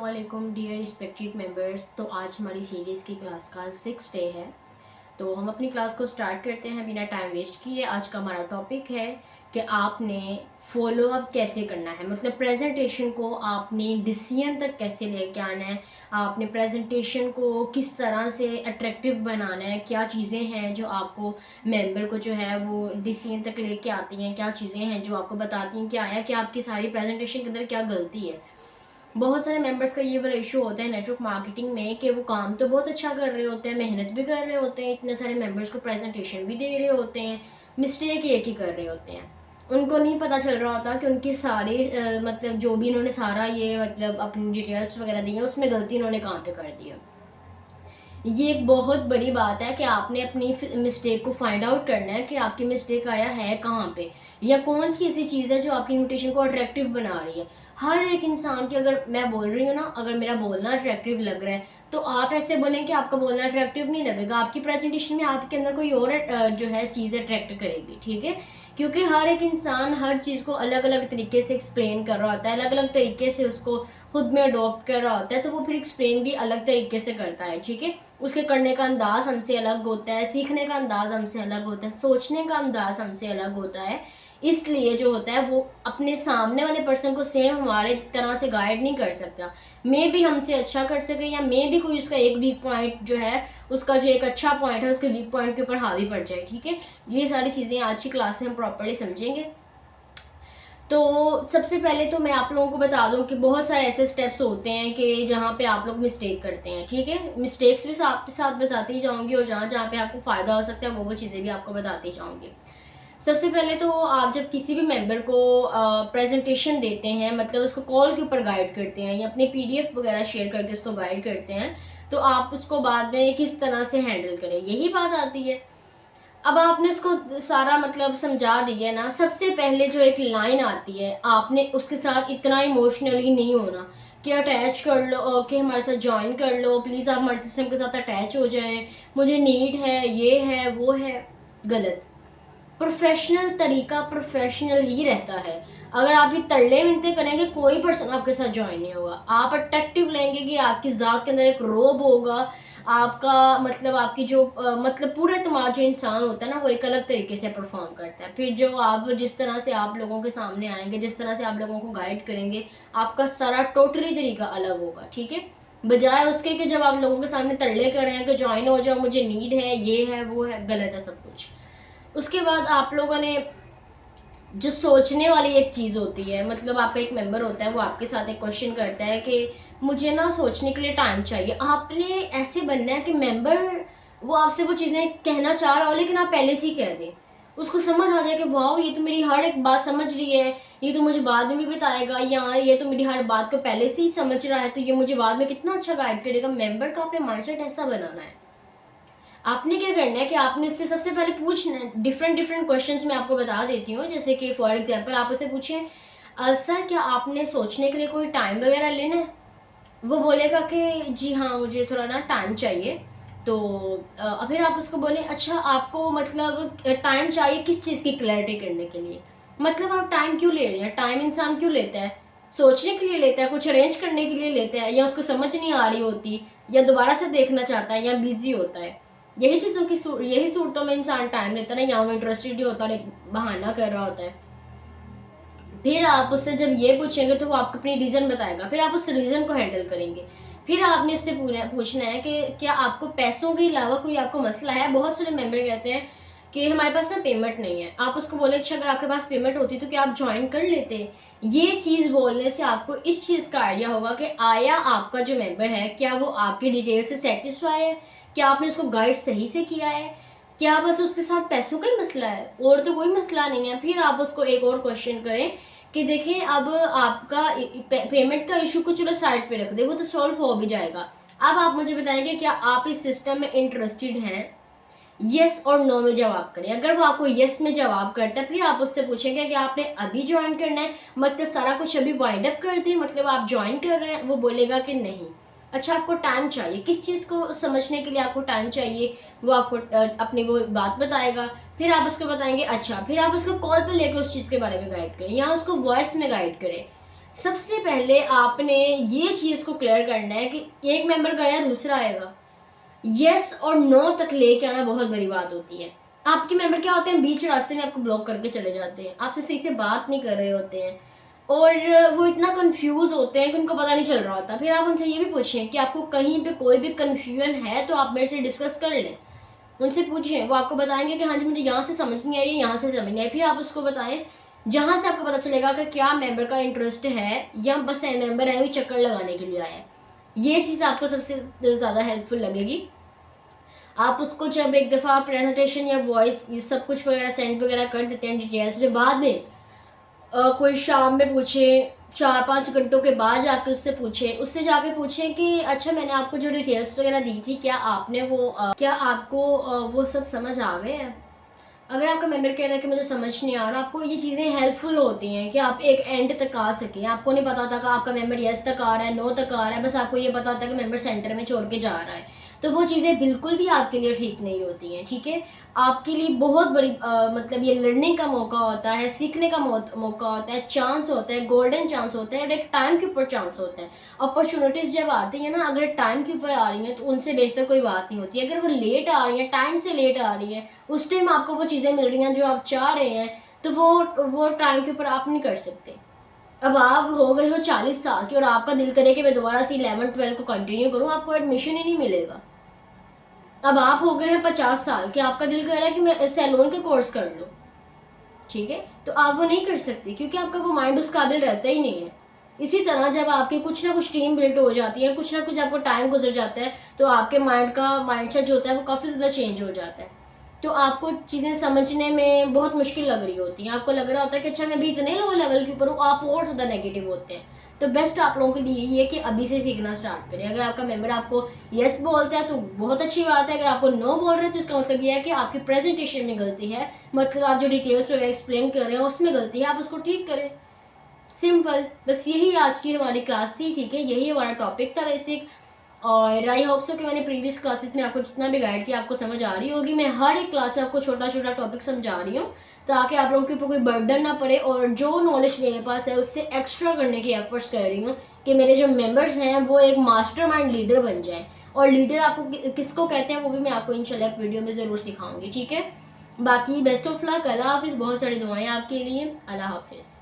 अस्सलामुअलैकुम dear respected members. तो आज हमारी सीरीज़ की क्लास का 6th डे है। तो हम अपनी क्लास को स्टार्ट करते हैं बिना टाइम वेस्ट किए। आज का हमारा टॉपिक है कि आपने फॉलो अप कैसे करना है, मतलब प्रेजेंटेशन को आपने डिसीजन तक कैसे लेके आना है, आपने प्रेजेंटेशन को किस तरह से अट्रैक्टिव बनाना है, क्या चीज़ें हैं जो आपको मेंबर को जो है वो डिसीजन तक लेके आती हैं, क्या चीज़ें हैं जो आपको बताती हैं क्या है कि आपकी सारी प्रेजेंटेशन के अंदर क्या गलती है। बहुत सारे मेंबर्स का ये वाला इशू होता है नेटवर्क मार्केटिंग में कि वो काम तो बहुत अच्छा कर रहे होते हैं, मेहनत भी कर रहे होते हैं, इतने सारे मेंबर्स को प्रेजेंटेशन भी दे रहे होते हैं, मिस्टेक एक ही कर रहे होते हैं। उनको नहीं पता चल रहा होता कि उनकी सारी मतलब जो भी इन्होंने सारा ये मतलब अपनी डिटेल्स वगैरह दी है उसमें गलती इन्होंने कहाँ पे कर दी है। ये एक बहुत बड़ी बात है कि आपने अपनी मिस्टेक को फाइंड आउट करना है कि आपकी मिस्टेक आया है कहाँ पे, या कौन सी ऐसी चीज़ है जो आपकी इन्विटेशन को अट्रैक्टिव बना रही है। हर एक इंसान की, अगर मैं बोल रही हूँ ना, अगर मेरा बोलना अट्रैक्टिव लग रहा है तो आप ऐसे बोलें कि आपका बोलना अट्रैक्टिव नहीं लगेगा, आपकी प्रेजेंटेशन में आपके अंदर कोई और जो है चीज़ अट्रैक्ट करेगी, ठीक है। क्योंकि हर एक इंसान हर चीज़ को अलग अलग तरीके से एक्सप्लेन कर रहा होता है, अलग अलग तरीके से उसको खुद में अडॉप्ट कर रहा होता है, तो वो फिर एक्सप्लेन भी अलग तरीके से करता है, ठीक है। उसके करने का अंदाज हमसे अलग होता है, सीखने का अंदाज हमसे अलग होता है, सोचने का अंदाज हमसे अलग होता है। इसलिए जो होता है वो अपने सामने वाले पर्सन को सेम हमारे तरह से गाइड नहीं कर सकता। मे भी हमसे अच्छा कर सके, या मे भी कोई उसका एक वीक पॉइंट जो है, उसका जो एक अच्छा पॉइंट है उसके वीक पॉइंट के ऊपर हावी पड़ जाए, ठीक है। ये सारी चीज़ें आज की क्लास में हम प्रॉपरली समझेंगे। तो सबसे पहले तो मैं आप लोगों को बता दूं कि बहुत सारे ऐसे स्टेप्स होते हैं कि जहाँ पे आप लोग मिस्टेक करते हैं, ठीक है। मिस्टेक्स भी साथ के साथ बताती जाऊंगी और जहाँ जहाँ पे आपको फ़ायदा हो सकता है वो चीज़ें भी आपको बताती जाऊंगी। सबसे पहले तो आप जब किसी भी मेंबर को प्रेजेंटेशन देते हैं, मतलब उसको कॉल के ऊपर गाइड करते हैं या अपने पीडीएफ वगैरह शेयर करके उसको गाइड करते हैं, तो आप उसको बाद में किस तरह से हैंडल करें, यही बात आती है। अब आपने इसको सारा मतलब समझा दिया ना, सबसे पहले जो एक लाइन आती है, आपने उसके साथ इतना इमोशनली नहीं होना कि अटैच कर लो, कि हमारे साथ ज्वाइन कर लो, प्लीज़ आप हमारे सिस्टम के साथ अटैच हो जाएं, मुझे नीड है, ये है वो है। गलत। प्रोफेशनल तरीका प्रोफेशनल ही रहता है। अगर आप ये तरले मिनते करेंगे कोई पर्सन आपके साथ ज्वाइन नहीं होगा। आप अट्रैक्टिव लेंगे कि आपकी ज़ात के अंदर एक रोब होगा, आपका मतलब आपकी जो मतलब पूरा एतमाद जो इंसान होता है ना वो एक अलग तरीके से परफॉर्म करता है। फिर जो आप जिस तरह से आप लोगों के सामने आएंगे, जिस तरह से आप लोगों को गाइड करेंगे, आपका सारा टोटली तरीका अलग होगा, ठीक है। बजाय उसके कि जब आप लोगों के सामने तरले कर रहे हैं कि ज्वाइन हो जाओ, मुझे नीड है, ये है वो है, गलत है सब कुछ। उसके बाद आप लोगों ने जो सोचने वाली एक चीज़ होती है, मतलब आपका एक मेंबर होता है वो आपके साथ एक क्वेश्चन करता है कि मुझे ना सोचने के लिए टाइम चाहिए। आपने ऐसे बनना है कि मेंबर वो आपसे वो चीज़ें कहना चाह रहा हो लेकिन आप पहले से ही कह दें, उसको समझ आ जाए कि वाह ये तो मेरी हर एक बात समझ रही है, ये तो मुझे बाद में भी बताएगा, या ये तो मेरी हर बात को पहले से ही समझ रहा है, तो ये मुझे बाद में कितना अच्छा गाइड करेगा। मेंबर का अपने माइंडसेट ऐसा बनाना है। आपने क्या करना है कि आपने इससे सबसे पहले पूछना है, डिफरेंट डिफरेंट क्वेश्चंस मैं आपको बता देती हूँ। जैसे कि फॉर एग्जांपल आप उससे पूछें, सर क्या आपने सोचने के लिए कोई टाइम वगैरह लेना है। वो बोलेगा कि जी हाँ मुझे थोड़ा ना टाइम चाहिए। तो फिर आप उसको बोलें, अच्छा आपको मतलब टाइम चाहिए किस चीज़ की क्लैरिटी करने के लिए, मतलब आप टाइम क्यों ले रहे हैं। टाइम इंसान क्यों लेता है, सोचने के लिए लेता है, कुछ अरेंज करने के लिए लेता है, या उसको समझ नहीं आ रही होती, या दोबारा से देखना चाहता है, या बिजी होता है। यही चीज़ों की यही सूरतों में इंसान टाइम लेता है ना, या वो इंटरेस्टेड ही होता है, बहाना कर रहा होता है। फिर आप उससे जब ये पूछेंगे तो वो आपको अपनी रीज़न बताएगा, फिर आप उस रीज़न को हैंडल करेंगे। फिर आपने उससे पूछना है कि क्या आपको पैसों के अलावा कोई आपको मसला है। बहुत सारे मेंबर कहते हैं कि हमारे पास ना पेमेंट नहीं है। आप उसको बोले, अच्छा अगर आपके पास पेमेंट होती तो क्या आप ज्वाइन कर लेते। ये चीज़ बोलने से आपको इस चीज़ का आइडिया होगा कि आया आपका जो मेंबर है क्या वो आपकी डिटेल से सेटिस्फाई है, क्या आपने उसको गाइड सही से किया है, क्या बस उसके साथ पैसों का ही मसला है और तो कोई मसला नहीं है। फिर आप उसको एक और क्वेश्चन करें कि देखें अब आपका पेमेंट का इशू को चलो साइड पे रख दे, वो तो सॉल्व हो भी जाएगा। अब आप मुझे बताएंगे क्या आप इस सिस्टम में इंटरेस्टेड हैं। यस और नो में जवाब करें। अगर वो आपको यस में जवाब करता है फिर आप उससे पूछेंगे कि आपने अभी ज्वाइन करना है, मतलब सारा कुछ अभी वाइंड अप कर दें, मतलब आप ज्वाइन कर रहे हैं। वो बोलेगा कि नहीं। अच्छा आपको टाइम चाहिए, किस चीज़ को समझने के लिए आपको टाइम चाहिए, वो आपको अपनी वो बात बताएगा। फिर आप उसको बताएंगे। अच्छा फिर आप उसको कॉल पे लेकर उस चीज़ के बारे में गाइड करें या उसको वॉइस में गाइड करें। सबसे पहले आपने ये चीज़ को क्लियर करना है कि एक मेंबर गया दूसरा आएगा। यस और नो तक लेके आना बहुत बड़ी बात होती है। आपके मेंबर क्या होते हैं, बीच रास्ते में आपको ब्लॉक करके चले जाते हैं, आपसे सही से बात नहीं कर रहे होते हैं और वो इतना कंफ्यूज होते हैं कि उनको पता नहीं चल रहा होता। फिर आप उनसे ये भी पूछें कि आपको कहीं पे कोई भी कन्फ्यूजन है तो आप मेरे से डिस्कस कर लें, उनसे पूछिए, वो आपको बताएंगे कि हाँ जी मुझे यहाँ से समझ नहीं आई, यहाँ से समझ नहीं आई। फिर आप उसको बताएं जहाँ से आपको पता चलेगा कि क्या मेंबर का इंटरेस्ट है या बस मेंबर है भी चक्कर लगाने के लिए आया है। ये चीज़ आपको सबसे ज़्यादा हेल्पफुल लगेगी। आप उसको जब एक दफ़ा प्रेजेंटेशन या वॉइस ये सब कुछ वगैरह सेंड वगैरह कर देते हैं डिटेल्स से, बाद में कोई शाम में पूछे, 4-5 घंटों के बाद जाके उससे जाके पूछें कि अच्छा मैंने आपको जो डिटेल्स वगैरह दी थी क्या आपने वो क्या आपको वो सब समझ आ गए हैं। अगर आपका मेंबर कह रहा है कि मुझे समझ नहीं आ रहा, आपको ये चीज़ें हेल्पफुल होती हैं कि आप एक एंड तक आ सकें। आपको नहीं पता होता कि आपका मेंबर यस तक आ रहा है, नो तक आ रहा है, बस आपको ये पता होता है कि मेंबर सेंटर में छोड़ के जा रहा है। तो वो चीज़ें बिल्कुल भी आपके लिए ठीक नहीं होती हैं, ठीक है। आपके लिए बहुत बड़ी मतलब ये लर्निंग का मौका होता है, सीखने का मौका होता है, चांस होता है, गोल्डन चांस होता है और एक टाइम के ऊपर चांस होता है। अपॉर्चुनिटीज़ जब आती हैं ना, अगर टाइम के ऊपर आ रही हैं तो उनसे बेहतर कोई बात नहीं होती। अगर वो लेट आ रही हैं, टाइम से लेट आ रही हैं, उस टाइम आपको वो चीज़ें मिल रही हैं जो आप चाह रहे हैं, तो वो टाइम के ऊपर आप नहीं कर सकते। अब आप हो गए हो 40 साल के और आपका दिल करे कि मैं दोबारा से 11-12 को कंटिन्यू करूँ, आपको एडमिशन ही नहीं मिलेगा। अब आप हो गए हैं 50 साल के, आपका दिल कर रहा है कि मैं सैलून का कोर्स कर लूँ, ठीक है, तो आप वो नहीं कर सकते क्योंकि आपका वो माइंड उस काबिल रहता ही नहीं है। इसी तरह जब आपकी कुछ ना कुछ टीम बिल्ड हो जाती है, कुछ ना कुछ आपको टाइम गुजर जाता है, तो आपके माइंडसेट जो होता है वो काफ़ी ज़्यादा चेंज हो जाता है। तो आपको चीज़ें समझने में बहुत मुश्किल लग रही होती हैं, आपको लग रहा होता है कि अच्छा मैं भी इतने लो लेवल के ऊपर हूँ, आप और ज़्यादा नेगेटिव होते हैं। तो बेस्ट आप लोगों के लिए यही है कि अभी से सीखना स्टार्ट करें। अगर आपका मेंबर आपको यस बोलता है तो बहुत अच्छी बात है, अगर आपको नो बोल रहे हैं तो इसका मतलब ये है कि आपकी प्रेजेंटेशन में गलती है, मतलब आप जो डिटेल्स वगैरह एक्सप्लेन कर रहे हैं उसमें गलती है, आप उसको ठीक करें। सिंपल, बस यही आज की हमारी क्लास थी, ठीक है, यही हमारा टॉपिक था बेसिक। और आई होप सो कि मैंने प्रीवियस क्लासेस में आपको जितना भी गाइड किया आपको समझ आ रही होगी। मैं हर एक क्लास में आपको छोटा छोटा टॉपिक समझा रही हूँ ताकि आप लोगों के ऊपर कोई बर्डन ना पड़े और जो नॉलेज मेरे पास है उससे एक्स्ट्रा करने की एफर्ट्स कर रही हूँ कि मेरे जो मेंबर्स हैं वो एक मास्टरमाइंड लीडर बन जाए। और लीडर आपको किसको कहते हैं वो भी मैं आपको इंशाल्लाह एक वीडियो में ज़रूर सिखाऊंगी, ठीक है। बाकी बेस्ट ऑफ लक, अल्लाह हाफिज़, बहुत सारी दुआएं आपके लिए, अल्लाह हाफिज़।